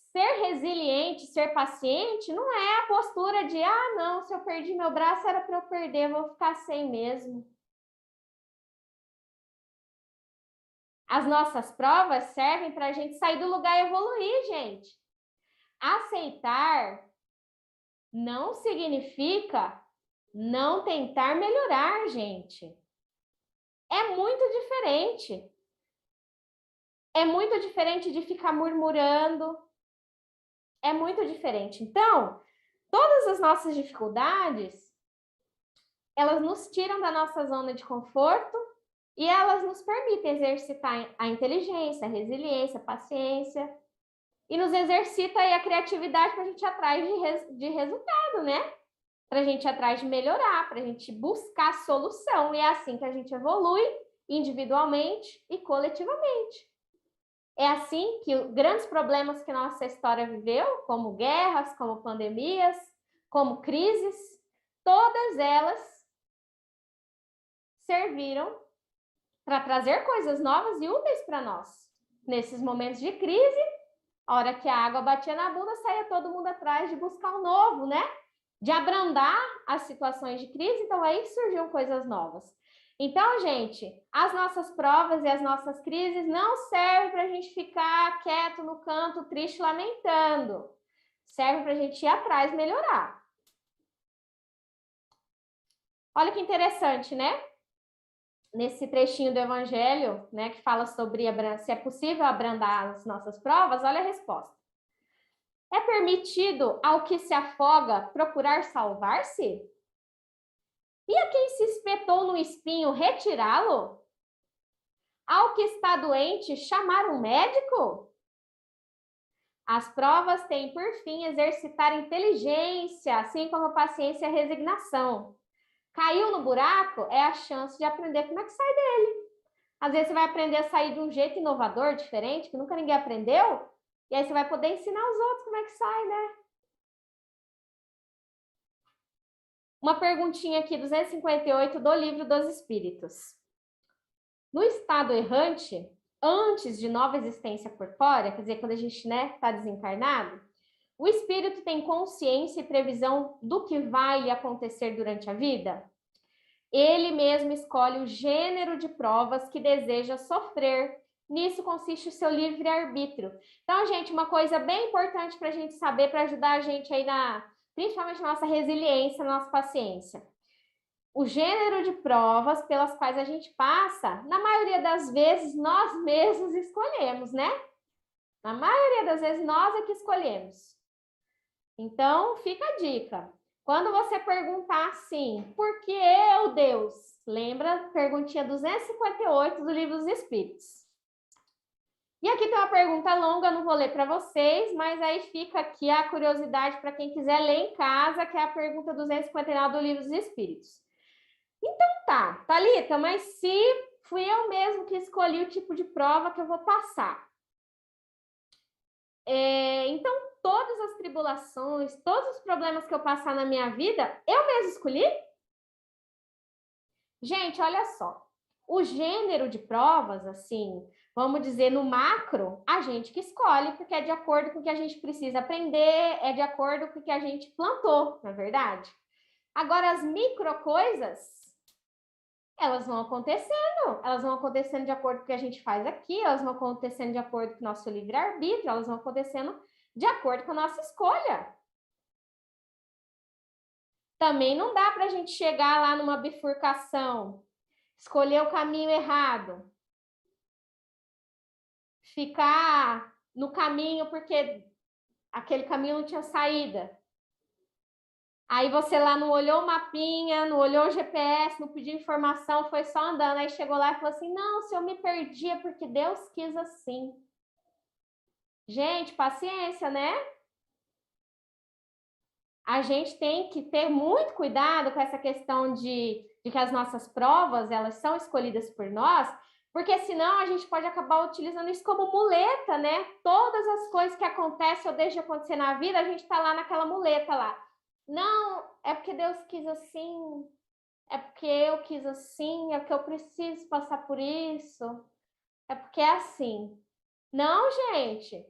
Ser resiliente, ser paciente, não é a postura de, ah, não, se eu perdi meu braço era para eu perder, vou ficar sem mesmo. As nossas provas servem para a gente sair do lugar e evoluir, gente. Aceitar não significa não tentar melhorar, gente. É muito diferente. É muito diferente de ficar murmurando. É muito diferente. Então, todas as nossas dificuldades, elas nos tiram da nossa zona de conforto e elas nos permitem exercitar a inteligência, a resiliência, a paciência e nos exercita aí a criatividade para a gente ir atrás de resultado, né? Para a gente ir atrás de melhorar, para a gente buscar solução. E é assim que a gente evolui individualmente e coletivamente. É assim que grandes problemas que nossa história viveu, como guerras, como pandemias, como crises, todas elas serviram para trazer coisas novas e úteis para nós. Nesses momentos de crise, a hora que a água batia na bunda, saía todo mundo atrás de buscar um novo, né? De abrandar as situações de crise, então aí surgiam coisas novas. Então, gente, as nossas provas e as nossas crises não servem para a gente ficar quieto no canto, triste, lamentando. Serve para a gente ir atrás, melhorar. Olha que interessante, né? Nesse trechinho do Evangelho, né, que fala sobre se é possível abrandar as nossas provas, olha a resposta. É permitido ao que se afoga procurar salvar-se? E a quem se espetou no espinho retirá-lo? Ao que está doente chamar um médico? As provas têm por fim exercitar inteligência, assim como a paciência e a resignação. Caiu no buraco é a chance de aprender como é que sai dele. Às vezes você vai aprender a sair de um jeito inovador, diferente, que nunca ninguém aprendeu, e aí você vai poder ensinar os outros como é que sai, né? Uma perguntinha aqui, 258, do Livro dos Espíritos. No estado errante, antes de nova existência corpórea, quer dizer, quando a gente, né, está desencarnado, o espírito tem consciência e previsão do que vai lhe acontecer durante a vida? Ele mesmo escolhe o gênero de provas que deseja sofrer. Nisso consiste o seu livre-arbítrio. Então, gente, uma coisa bem importante para a gente saber, para ajudar a gente aí principalmente na nossa resiliência, na nossa paciência. O gênero de provas pelas quais a gente passa, na maioria das vezes, nós mesmos escolhemos, né? Na maioria das vezes, nós é que escolhemos. Então, fica a dica. Quando você perguntar assim, por que eu, Deus? Lembra? Perguntinha 258 do Livro dos Espíritos. E aqui tem uma pergunta longa, não vou ler para vocês, mas aí fica aqui a curiosidade para quem quiser ler em casa, que é a pergunta 259 do Livro dos Espíritos. Então tá, Thalita, mas se fui eu mesmo que escolhi o tipo de prova que eu vou passar. Então, todas as tribulações, todos os problemas que eu passar na minha vida, eu mesmo escolhi? Gente, olha só. O gênero de provas, assim, vamos dizer, no macro, a gente que escolhe, porque é de acordo com o que a gente precisa aprender, é de acordo com o que a gente plantou, não é verdade? Agora, as micro coisas, elas vão acontecendo de acordo com o que a gente faz aqui, elas vão acontecendo de acordo com o nosso livre-arbítrio, elas vão acontecendo de acordo com a nossa escolha. Também não dá para a gente chegar lá numa bifurcação, escolher o caminho errado, ficar no caminho porque aquele caminho não tinha saída. Aí você lá não olhou o mapinha, não olhou o GPS, não pediu informação, foi só andando. Aí chegou lá e falou assim, não, se eu me perdi é porque Deus quis assim. Gente, paciência, né? A gente tem que ter muito cuidado com essa questão de que as nossas provas, elas são escolhidas por nós, porque senão a gente pode acabar utilizando isso como muleta, né? Todas as coisas que acontecem ou deixam de acontecer na vida, a gente tá lá naquela muleta lá. Não, é porque Deus quis assim, é porque eu quis assim, é porque eu preciso passar por isso, é porque é assim. Não, gente.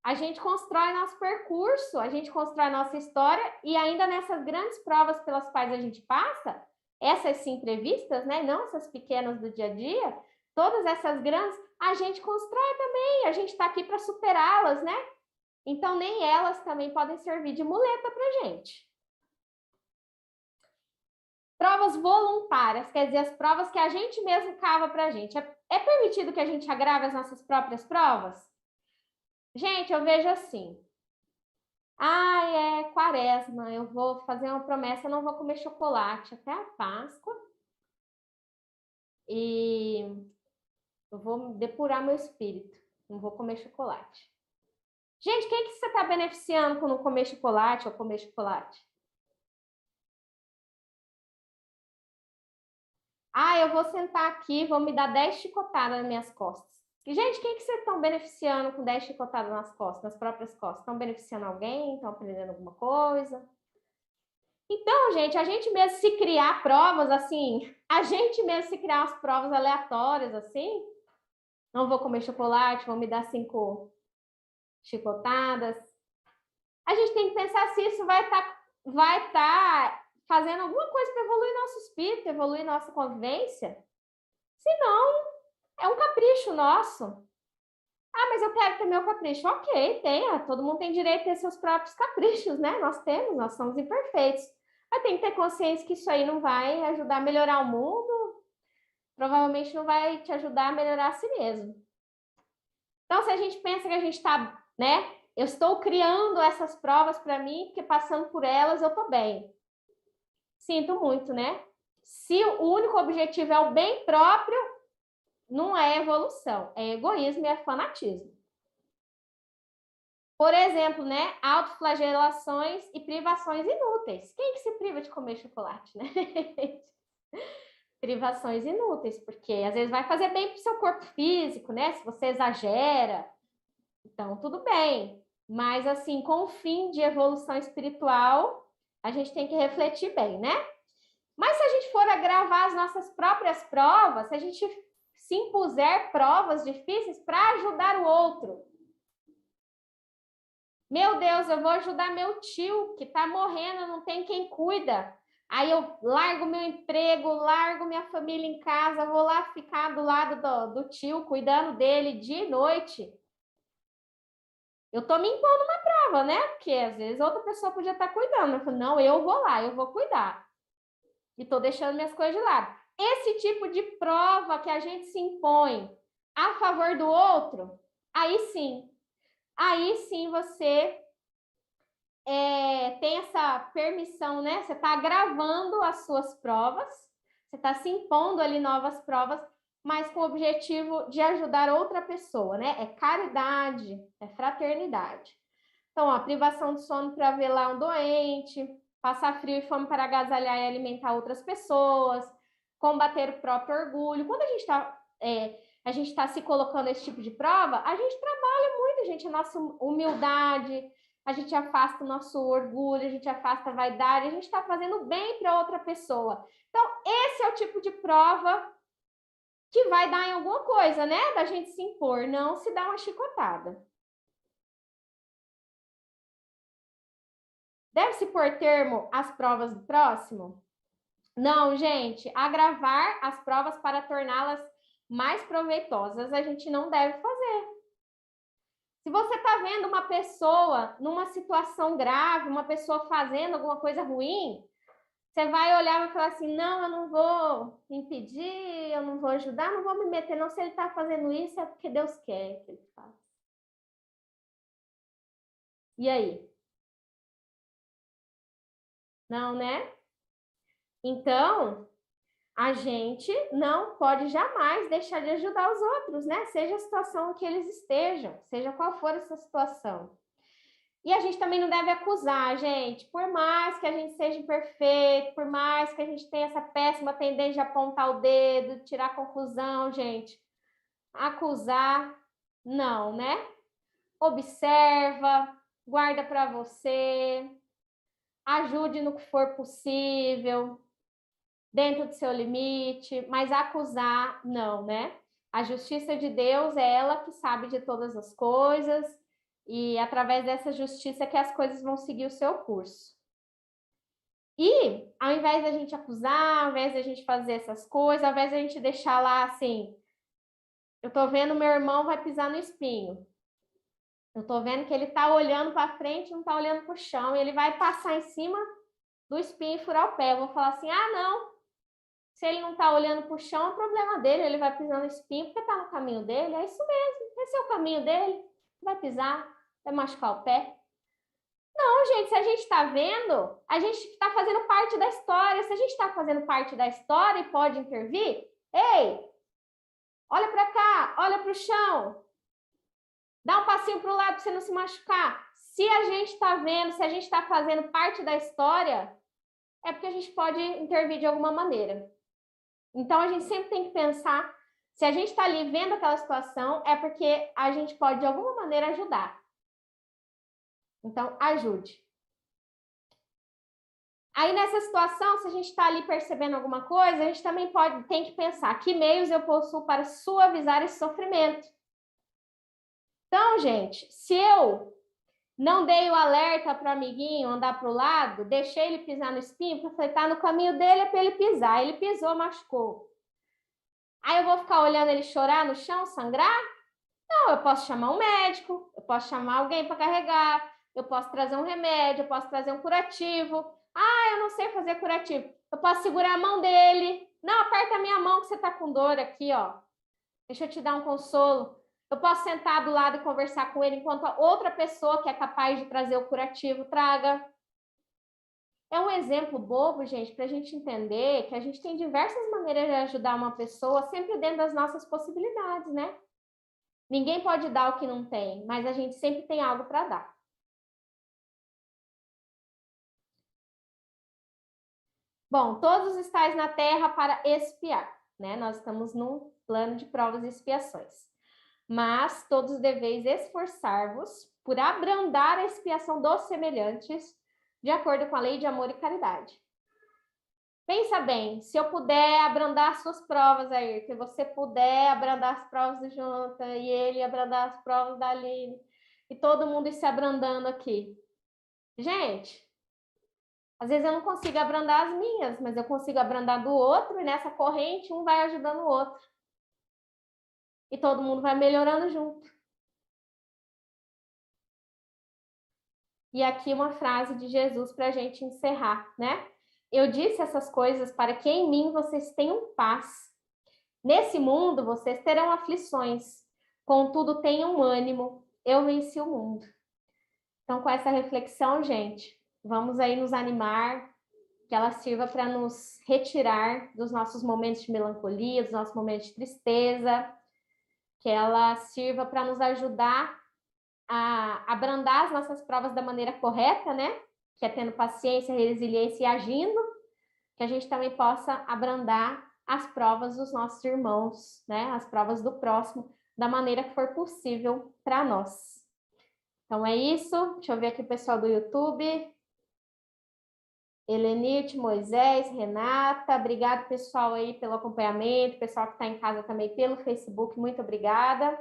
A gente constrói nosso percurso, a gente constrói nossa história e ainda nessas grandes provas pelas quais a gente passa, essas sim previstas, né? Não essas pequenas do dia a dia, todas essas grandes, a gente constrói também, a gente está aqui para superá-las, né? Então, nem elas também podem servir de muleta para a gente. Provas voluntárias, quer dizer, as provas que a gente mesmo cava para a gente. É permitido que a gente agrave as nossas próprias provas? Gente, eu vejo assim. É quaresma, eu vou fazer uma promessa, eu não vou comer chocolate até a Páscoa. E eu vou depurar meu espírito, não vou comer chocolate. Gente, quem que você está beneficiando com não comer chocolate ou comer chocolate? Eu vou sentar aqui, vou me dar 10 chicotadas nas minhas costas. E, gente, quem que vocês estão beneficiando com 10 chicotadas nas costas, nas próprias costas? Estão beneficiando alguém? Estão aprendendo alguma coisa? Então, gente, a gente mesmo se criar provas assim, a gente mesmo se criar umas provas aleatórias assim, não vou comer chocolate, vou me dar 5 chicotadas. A gente tem que pensar se isso vai tá fazendo alguma coisa para evoluir nosso espírito, evoluir nossa convivência. Se não, é um capricho nosso. Mas eu quero ter meu capricho. Ok, tenha. Todo mundo tem direito a ter seus próprios caprichos, né? Nós somos imperfeitos. Mas tem que ter consciência que isso aí não vai ajudar a melhorar o mundo, provavelmente não vai te ajudar a melhorar a si mesmo. Então, se a gente pensa que a gente está, né? Eu estou criando essas provas para mim, porque passando por elas eu estou bem. Sinto muito, né? Se o único objetivo é o bem próprio, não é evolução, é egoísmo e é fanatismo. Por exemplo, né? Autoflagelações e privações inúteis. Quem que se priva de comer chocolate, né? Privações inúteis, porque às vezes vai fazer bem para o seu corpo físico, né? Se você exagera, então tudo bem. Mas assim, com o fim de evolução espiritual, a gente tem que refletir bem, né? Mas se a gente for agravar as nossas próprias provas, se a gente se impuser provas difíceis para ajudar o outro. Meu Deus, eu vou ajudar meu tio que está morrendo, não tem quem cuida. Aí eu largo meu emprego, largo minha família em casa, vou lá ficar do lado do tio, cuidando dele dia e noite. Eu tô me impondo uma prova, né? Porque às vezes outra pessoa podia estar cuidando. Eu falo, não, eu vou lá, eu vou cuidar. E tô deixando minhas coisas de lado. Esse tipo de prova que a gente se impõe a favor do outro, aí sim você tem essa permissão, né? Você está gravando as suas provas, você está se impondo ali novas provas, mas com o objetivo de ajudar outra pessoa, né? É caridade, é fraternidade. Então, a privação de sono para velar um doente, passar frio e fome para agasalhar e alimentar outras pessoas, combater o próprio orgulho. Quando a gente está se colocando esse tipo de prova, a gente trabalha muito, gente, a nossa humildade, a gente afasta o nosso orgulho, a gente afasta a vaidade, a gente está fazendo bem para outra pessoa. Então, esse é o tipo de prova que vai dar em alguma coisa, né? Da gente se impor, não se dar uma chicotada. Deve-se pôr termo às provas do próximo? Não, gente. Agravar as provas para torná-las mais proveitosas, a gente não deve fazer. Se você está vendo uma pessoa numa situação grave, uma pessoa fazendo alguma coisa ruim, você vai olhar e falar assim, não, eu não vou impedir, eu não vou ajudar, não vou me meter, não. Se ele está fazendo isso, é porque Deus quer que ele faça. E aí? Não, né? Então, a gente não pode jamais deixar de ajudar os outros, né? Seja a situação que eles estejam, seja qual for essa situação. E a gente também não deve acusar, gente. Por mais que a gente seja imperfeito, por mais que a gente tenha essa péssima tendência de apontar o dedo, tirar conclusão, gente. Acusar, não, né? Observa, guarda para você, ajude no que for possível, dentro do seu limite, mas acusar, não, né? A justiça de Deus é ela que sabe de todas as coisas e através dessa justiça que as coisas vão seguir o seu curso. E ao invés da gente acusar, ao invés da gente fazer essas coisas, ao invés da gente deixar lá assim, eu tô vendo meu irmão vai pisar no espinho. Eu tô vendo que ele tá olhando para frente, não tá olhando para o chão, e ele vai passar em cima do espinho e furar o pé. Eu vou falar assim: "Ah, não, Se ele não está olhando para o chão, é problema dele, ele vai pisando no espinho, porque está no caminho dele, é isso mesmo, esse é o caminho dele, vai pisar, vai machucar o pé. Não, gente, se a gente está vendo, a gente está fazendo parte da história, se a gente está fazendo parte da história e pode intervir, ei, olha para cá, olha para o chão, dá um passinho para o lado para você não se machucar. Se a gente está vendo, se a gente está fazendo parte da história, é porque a gente pode intervir de alguma maneira. Então, a gente sempre tem que pensar, se a gente está ali vendo aquela situação, é porque a gente pode, de alguma maneira, ajudar. Então, ajude. Aí, nessa situação, se a gente está ali percebendo alguma coisa, a gente também tem que pensar, que meios eu possuo para suavizar esse sofrimento? Então, gente, se eu não dei o alerta para o amiguinho andar para o lado, deixei ele pisar no espinho, porque eu falei, tá no caminho dele, é para ele pisar. Ele pisou, machucou. Aí eu vou ficar olhando ele chorar no chão, sangrar? Não, eu posso chamar um médico, eu posso chamar alguém para carregar, eu posso trazer um remédio, eu posso trazer um curativo. Ah, eu não sei fazer curativo. Eu posso segurar a mão dele. Não, aperta a minha mão que você está com dor aqui, ó. Deixa eu te dar um consolo. Eu posso sentar do lado e conversar com ele enquanto a outra pessoa que é capaz de trazer o curativo traga. É um exemplo bobo, gente, para a gente entender que a gente tem diversas maneiras de ajudar uma pessoa, sempre dentro das nossas possibilidades, né? Ninguém pode dar o que não tem, mas a gente sempre tem algo para dar. Bom, todos estáis na terra para expiar, né? Nós estamos num plano de provas e expiações. Mas todos deveis esforçar-vos por abrandar a expiação dos semelhantes, de acordo com a lei de amor e caridade. Pensa bem, se eu puder abrandar suas provas, aí, se você puder abrandar as provas do Jonathan e ele abrandar as provas da Aline, e todo mundo ir se abrandando aqui. Gente, às vezes eu não consigo abrandar as minhas, mas eu consigo abrandar do outro, e nessa corrente um vai ajudando o outro. E todo mundo vai melhorando junto. E aqui uma frase de Jesus para a gente encerrar, né? Eu disse essas coisas para que em mim vocês tenham paz. Nesse mundo vocês terão aflições, contudo tenham ânimo, eu venci o mundo. Então, com essa reflexão, gente, vamos aí nos animar, que ela sirva para nos retirar dos nossos momentos de melancolia, dos nossos momentos de tristeza, que ela sirva para nos ajudar a abrandar as nossas provas da maneira correta, né? Que é tendo paciência, resiliência e agindo, que a gente também possa abrandar as provas dos nossos irmãos, né? As provas do próximo, da maneira que for possível para nós. Então é isso. Deixa eu ver aqui o pessoal do YouTube. Helenite, Moisés, Renata, obrigado pessoal aí pelo acompanhamento, pessoal que está em casa também pelo Facebook, muito obrigada.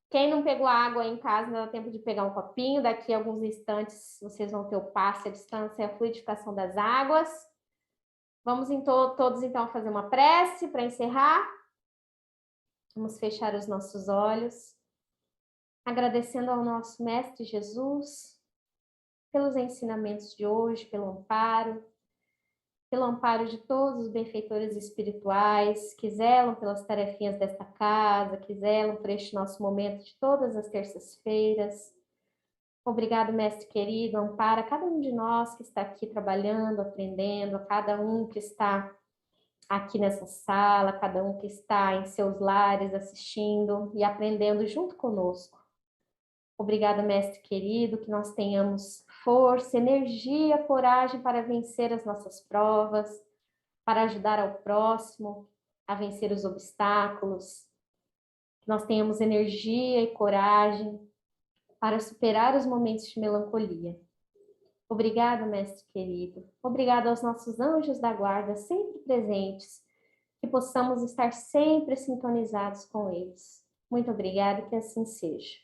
Quem não pegou água aí em casa, ainda dá tempo de pegar um copinho, daqui a alguns instantes vocês vão ter o passe, a distância e a fluidificação das águas. Vamos todos então fazer uma prece para encerrar. Vamos fechar os nossos olhos, agradecendo ao nosso Mestre Jesus pelos ensinamentos de hoje, pelo amparo de todos os benfeitores espirituais que zelam pelas tarefinhas desta casa, que zelam por este nosso momento de todas as terças-feiras. Obrigado, Mestre querido, ampara cada um de nós que está aqui trabalhando, aprendendo, a cada um que está aqui nessa sala, cada um que está em seus lares assistindo e aprendendo junto conosco. Obrigada, Mestre querido, que nós tenhamos força, energia, coragem para vencer as nossas provas, para ajudar ao próximo a vencer os obstáculos. Que nós tenhamos energia e coragem para superar os momentos de melancolia. Obrigada, Mestre querido. Obrigada aos nossos anjos da guarda, sempre presentes, que possamos estar sempre sintonizados com eles. Muito obrigada e que assim seja.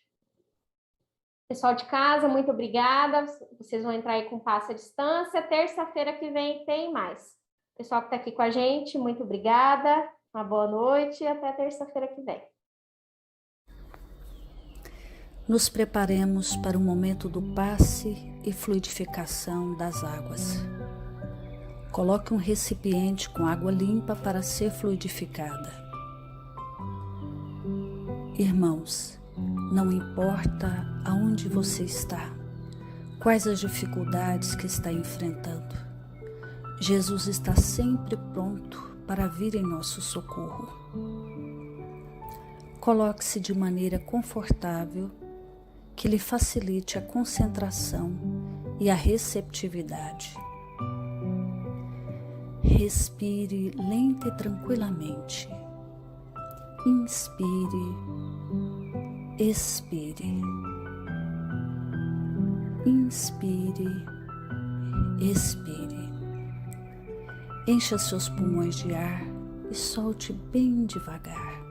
Pessoal de casa, muito obrigada. Vocês vão entrar aí com passo à distância. Terça-feira que vem tem mais. Pessoal que está aqui com a gente, muito obrigada. Uma boa noite e até terça-feira que vem. Nos preparemos para o momento do passe e fluidificação das águas. Coloque um recipiente com água limpa para ser fluidificada. Irmãos, não importa aonde você está, quais as dificuldades que está enfrentando, Jesus está sempre pronto para vir em nosso socorro. Coloque-se de maneira confortável, que lhe facilite a concentração e a receptividade. Respire lenta e tranquilamente. Inspire, expire. Inspire, expire. Encha seus pulmões de ar e solte bem devagar.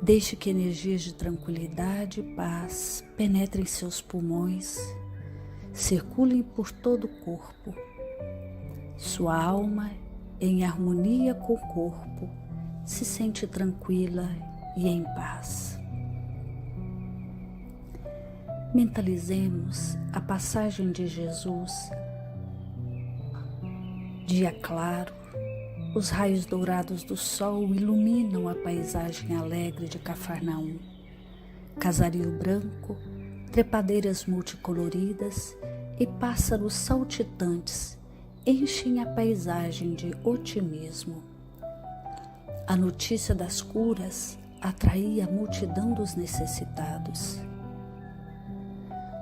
Deixe que energias de tranquilidade e paz penetrem seus pulmões, circulem por todo o corpo. Sua alma, em harmonia com o corpo, se sente tranquila e em paz. Mentalizemos a passagem de Jesus. Dia claro, os raios dourados do sol iluminam a paisagem alegre de Cafarnaum. Casario branco, trepadeiras multicoloridas e pássaros saltitantes enchem a paisagem de otimismo. A notícia das curas atraía a multidão dos necessitados.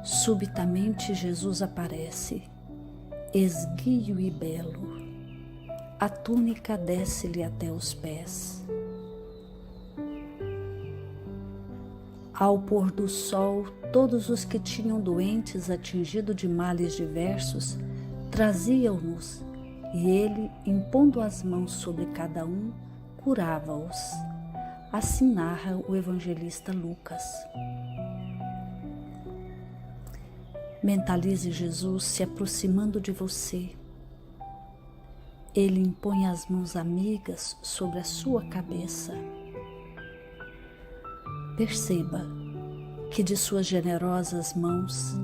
Subitamente Jesus aparece, esguio e belo. A túnica desce-lhe até os pés. Ao pôr do sol, todos os que tinham doentes atingidos de males diversos traziam-nos, e ele, impondo as mãos sobre cada um, curava-os. Assim narra o evangelista Lucas. Mentalize Jesus se aproximando de você. Ele impõe as mãos amigas sobre a sua cabeça. Perceba que de suas generosas mãos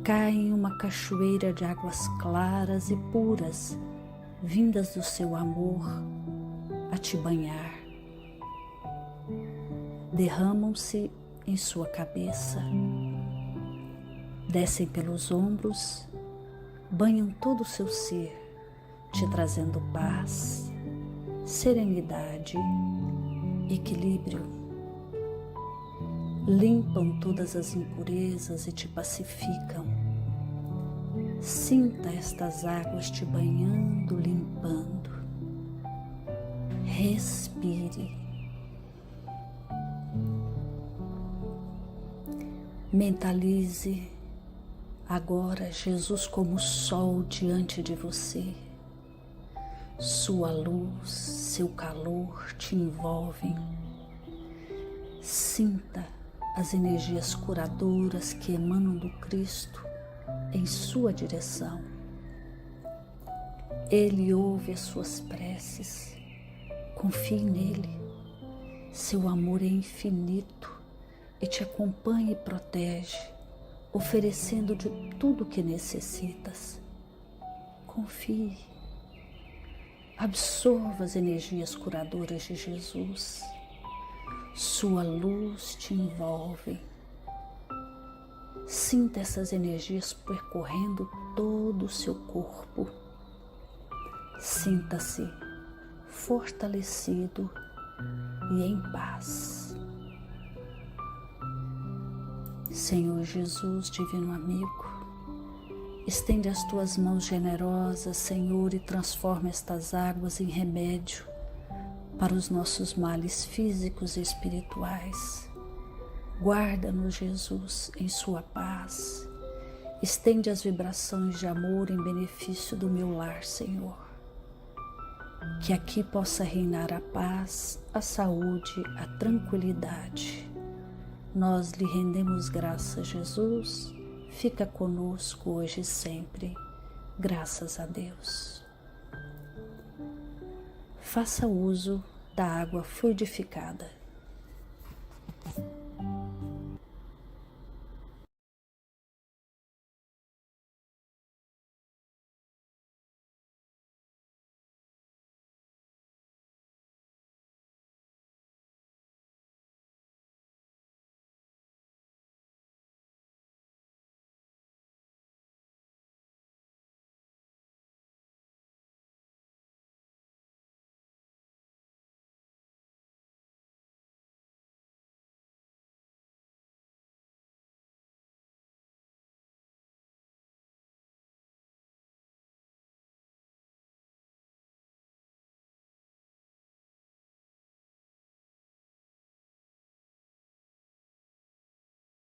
cai uma cachoeira de águas claras e puras, vindas do seu amor a te banhar. Derramam-se em sua cabeça, descem pelos ombros, banham todo o seu ser, te trazendo paz, serenidade, equilíbrio. Limpam todas as impurezas e te pacificam. Sinta estas águas te banhando, limpando. Respire. Mentalize agora Jesus como sol diante de você. Sua luz, seu calor te envolvem. Sinta as energias curadoras que emanam do Cristo em sua direção. Ele ouve as suas preces. Confie nele. Seu amor é infinito e te acompanha e protege, oferecendo de tudo o que necessitas. Confie. Absorva as energias curadoras de Jesus. Sua luz te envolve. Sinta essas energias percorrendo todo o seu corpo. Sinta-se fortalecido e em paz. Senhor Jesus, divino amigo, estende as tuas mãos generosas, Senhor, e transforma estas águas em remédio para os nossos males físicos e espirituais. Guarda-nos, Jesus, em sua paz. Estende as vibrações de amor em benefício do meu lar, Senhor. Que aqui possa reinar a paz, a saúde, a tranquilidade. Nós lhe rendemos graças, Jesus. Fica conosco hoje e sempre. Graças a Deus. Faça uso da água fluidificada.